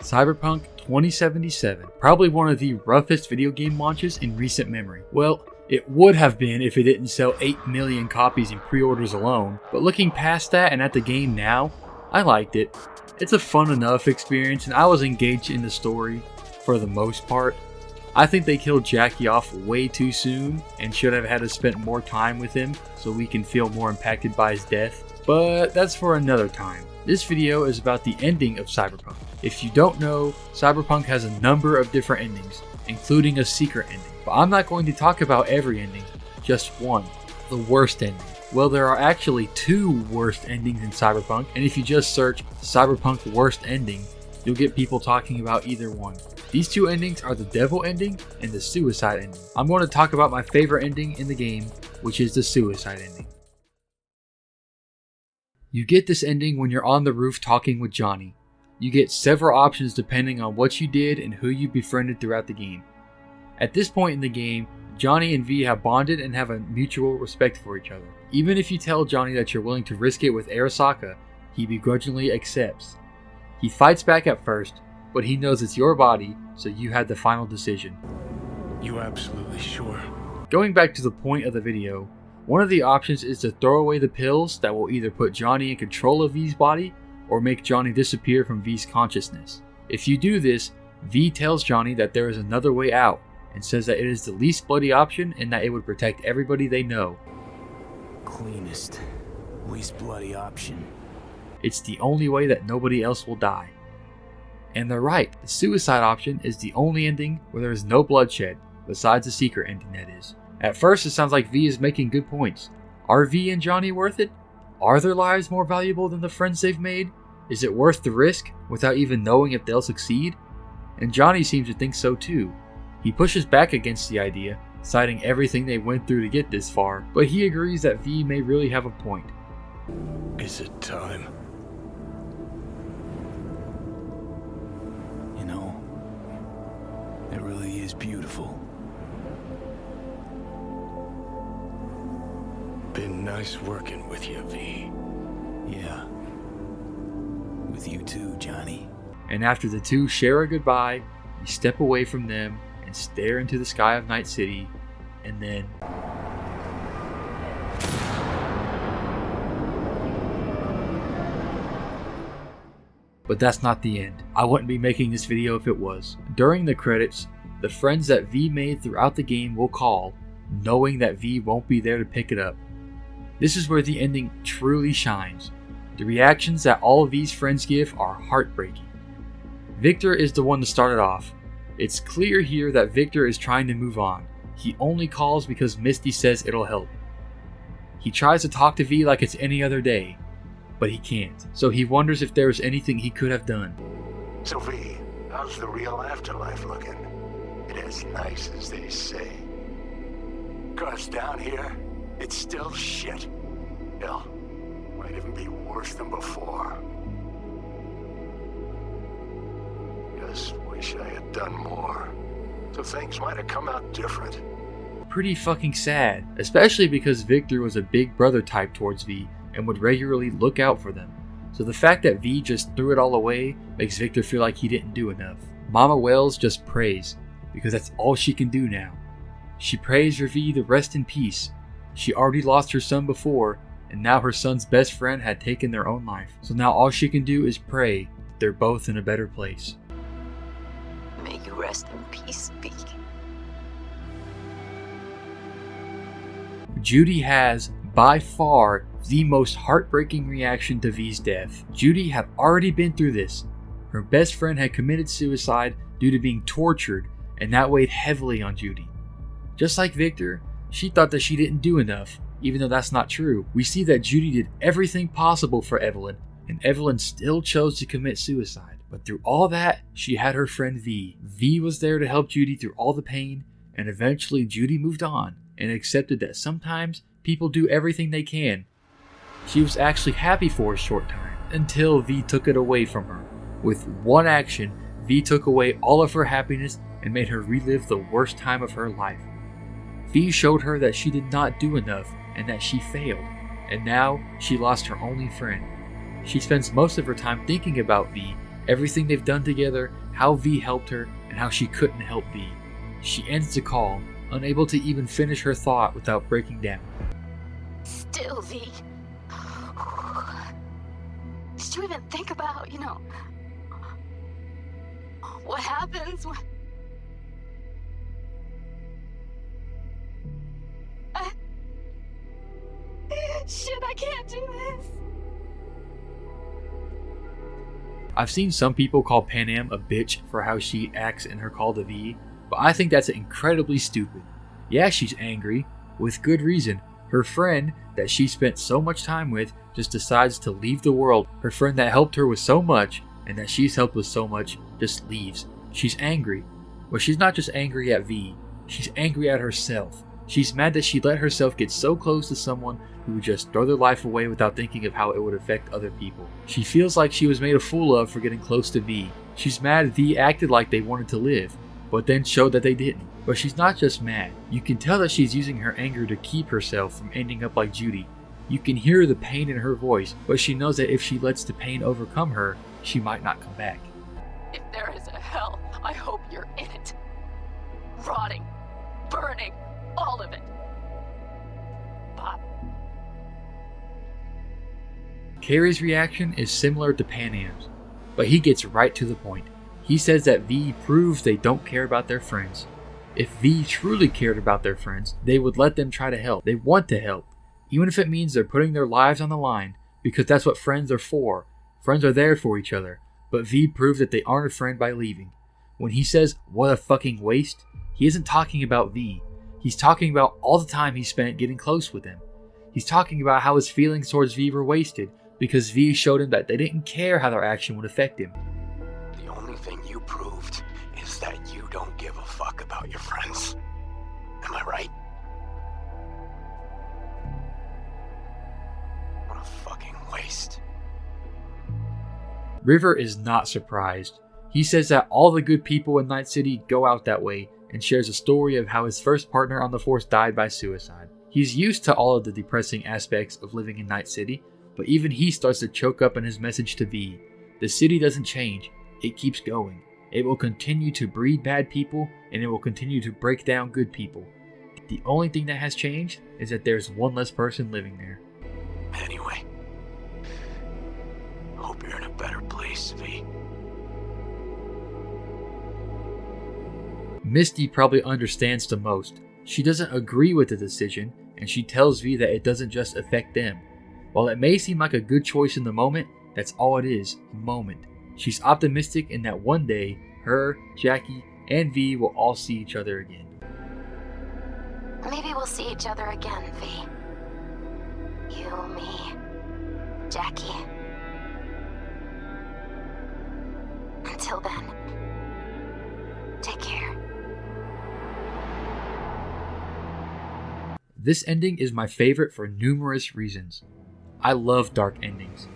Cyberpunk 2077, probably one of the roughest video game launches in recent memory. Well, it would have been if it didn't sell 8 million copies in pre-orders alone, but looking past that and at the game now, I liked it. It's a fun enough experience and I was engaged in the story for the most part. I think they killed Jackie off way too soon and should have had to spend more time with him so we can feel more impacted by his death, but that's for another time. This video is about the ending of Cyberpunk. If you don't know, Cyberpunk has a number of different endings, including a secret ending. But I'm not going to talk about every ending, just one, the worst ending. Well, there are actually two worst endings in Cyberpunk, and if you just search Cyberpunk worst ending, you'll get people talking about either one. These two endings are the devil ending and the suicide ending. I'm going to talk about my favorite ending in the game, which is the suicide ending. You get this ending when you're on the roof talking with Johnny. You get several options depending on what you did and who you befriended throughout the game. At this point in the game, Johnny and V have bonded and have a mutual respect for each other. Even if you tell Johnny that you're willing to risk it with Arasaka, he begrudgingly accepts. He fights back at first, but he knows it's your body, so you had the final decision. You absolutely sure? Going back to the point of the video, one of the options is to throw away the pills that will either put Johnny in control of V's body or make Johnny disappear from V's consciousness. If you do this, V tells Johnny that there is another way out and says that it is the least bloody option and that it would protect everybody they know. Cleanest, least bloody option. It's the only way that nobody else will die. And they're right, the suicide option is the only ending where there is no bloodshed, besides the secret ending that is. At first it sounds like V is making good points. Are V and Johnny worth it? Are their lives more valuable than the friends they've made? Is it worth the risk without even knowing if they'll succeed? And Johnny seems to think so too. He pushes back against the idea, citing everything they went through to get this far, but he agrees that V may really have a point. Is it time? You know, it really is beautiful. Been nice working with you, V. Yeah. With you too, Johnny. And after the two share a goodbye, we step away from them and stare into the sky of Night City, and then... But that's not the end. I wouldn't be making this video if it was. During the credits, the friends that V made throughout the game will call, knowing that V won't be there to pick it up. This is where the ending truly shines. The reactions that all of V's friends give are heartbreaking. Victor is the one to start it off. It's clear here that Victor is trying to move on. He only calls because Misty says it'll help. He tries to talk to V like it's any other day, but he can't. So he wonders if there was anything he could have done. So V, how's the real afterlife looking? It as nice as they say. 'Cause down here, it's still shit. Hell, might even be worse than before. Just wish I had done more, so things might have come out different. Pretty fucking sad, especially because Victor was a big brother type towards V and would regularly look out for them. So the fact that V just threw it all away makes Victor feel like he didn't do enough. Mama Wells just prays, because that's all she can do now. She prays for V to rest in peace. She already lost her son before, and now her son's best friend had taken their own life. So now all she can do is pray they're both in a better place. May you rest in peace, V. Judy has, by far, the most heartbreaking reaction to V's death. Judy had already been through this. Her best friend had committed suicide due to being tortured, and that weighed heavily on Judy. Just like Victor, she thought that she didn't do enough, even though that's not true. We see that Judy did everything possible for Evelyn, and Evelyn still chose to commit suicide. But through all that, she had her friend V. V was there to help Judy through all the pain, and eventually Judy moved on and accepted that sometimes people do everything they can. She was actually happy for a short time, until V took it away from her. With one action, V took away all of her happiness and made her relive the worst time of her life. V showed her that she did not do enough and that she failed, and now she lost her only friend. She spends most of her time thinking about V everything they've done together, how V helped her, and how she couldn't help V. She ends the call, unable to even finish her thought without breaking down. Still, V. Did you even think about, what happens when... Shit, I can't do this. I've seen some people call Panam a bitch for how she acts in her call to V, but I think that's incredibly stupid. Yeah, she's angry, with good reason. Her friend that she spent so much time with just decides to leave the world. Her friend that helped her with so much and that she's helped with so much just leaves. She's angry, but she's not just angry at V, she's angry at herself. She's mad that she let herself get so close to someone who would just throw their life away without thinking of how it would affect other people. She feels like she was made a fool of for getting close to V. She's mad V acted like they wanted to live, but then showed that they didn't. But she's not just mad. You can tell that she's using her anger to keep herself from ending up like Judy. You can hear the pain in her voice, but she knows that if she lets the pain overcome her, she might not come back. If there is a hell, I hope you're in it. Rotting, burning, all of it. Pop. Carrie's reaction is similar to Panam's, but he gets right to the point. He says that V proves they don't care about their friends. If V truly cared about their friends, they would let them try to help. They want to help, even if it means they're putting their lives on the line, because that's what friends are for. Friends are there for each other, but V proves that they aren't a friend by leaving. When he says, "What a fucking waste," he isn't talking about V. He's talking about all the time he spent getting close with him. He's talking about how his feelings towards V were wasted, because V showed him that they didn't care how their action would affect him. The only thing you proved is that you don't give a fuck about your friends. Am I right? What a fucking waste. River is not surprised. He says that all the good people in Night City go out that way, and shares a story of how his first partner on the force died by suicide. He's used to all of the depressing aspects of living in Night City, but even he starts to choke up in his message to V. The city doesn't change, it keeps going. It will continue to breed bad people, and it will continue to break down good people. The only thing that has changed is that there's one less person living there. Anyway, hope you're in a better place, V. Misty probably understands the most. She doesn't agree with the decision, and she tells V that it doesn't just affect them. While it may seem like a good choice in the moment, that's all it is, a moment. She's optimistic in that one day, her, Jackie, and V will all see each other again. Maybe we'll see each other again, V. You, me, Jackie. Until then, take care. This ending is my favorite for numerous reasons. I love dark endings.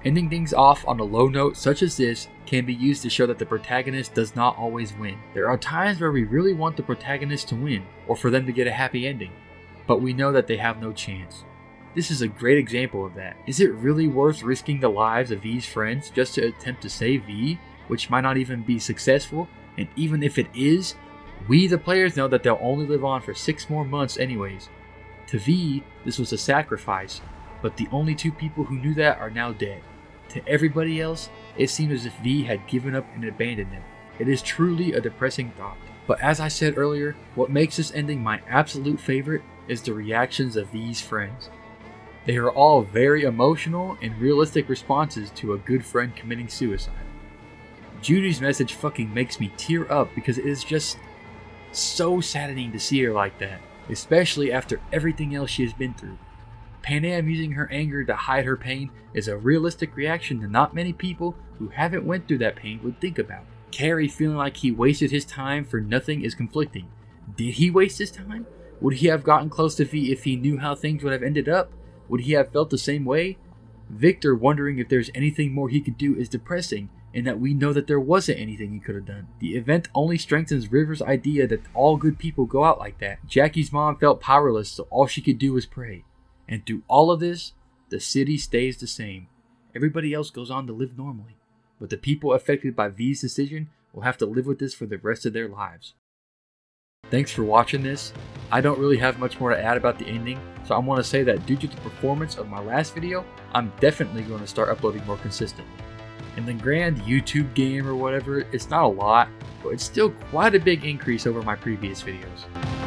Ending things off on a low note such as this can be used to show that the protagonist does not always win. There are times where we really want the protagonist to win, or for them to get a happy ending, but we know that they have no chance. This is a great example of that. Is it really worth risking the lives of V's friends just to attempt to save V, which might not even be successful? And even if it is, we the players know that they'll only live on for 6 more months anyways. To V, this was a sacrifice, but the only 2 people who knew that are now dead. To everybody else, it seemed as if V had given up and abandoned them. It is truly a depressing thought. But as I said earlier, what makes this ending my absolute favorite is the reactions of V's friends. They are all very emotional and realistic responses to a good friend committing suicide. Judy's message fucking makes me tear up because it is just so saddening to see her like that, especially after everything else she has been through. Panam using her anger to hide her pain is a realistic reaction that not many people who haven't went through that pain would think about. Carrie feeling like he wasted his time for nothing is conflicting. Did he waste his time? Would he have gotten close to V if he knew how things would have ended up? Would he have felt the same way? Victor wondering if there's anything more he could do is depressing, and that we know that there wasn't anything he could have done. The event only strengthens River's idea that all good people go out like that. Jackie's mom felt powerless, so all she could do was pray. And through all of this, the city stays the same. Everybody else goes on to live normally. but the people affected by V's decision will have to live with this for the rest of their lives. Thanks for watching this. I don't really have much more to add about the ending, so I want to say that due to the performance of my last video, I'm definitely going to start uploading more consistently. In the grand YouTube game or whatever, it's not a lot, but it's still quite a big increase over my previous videos.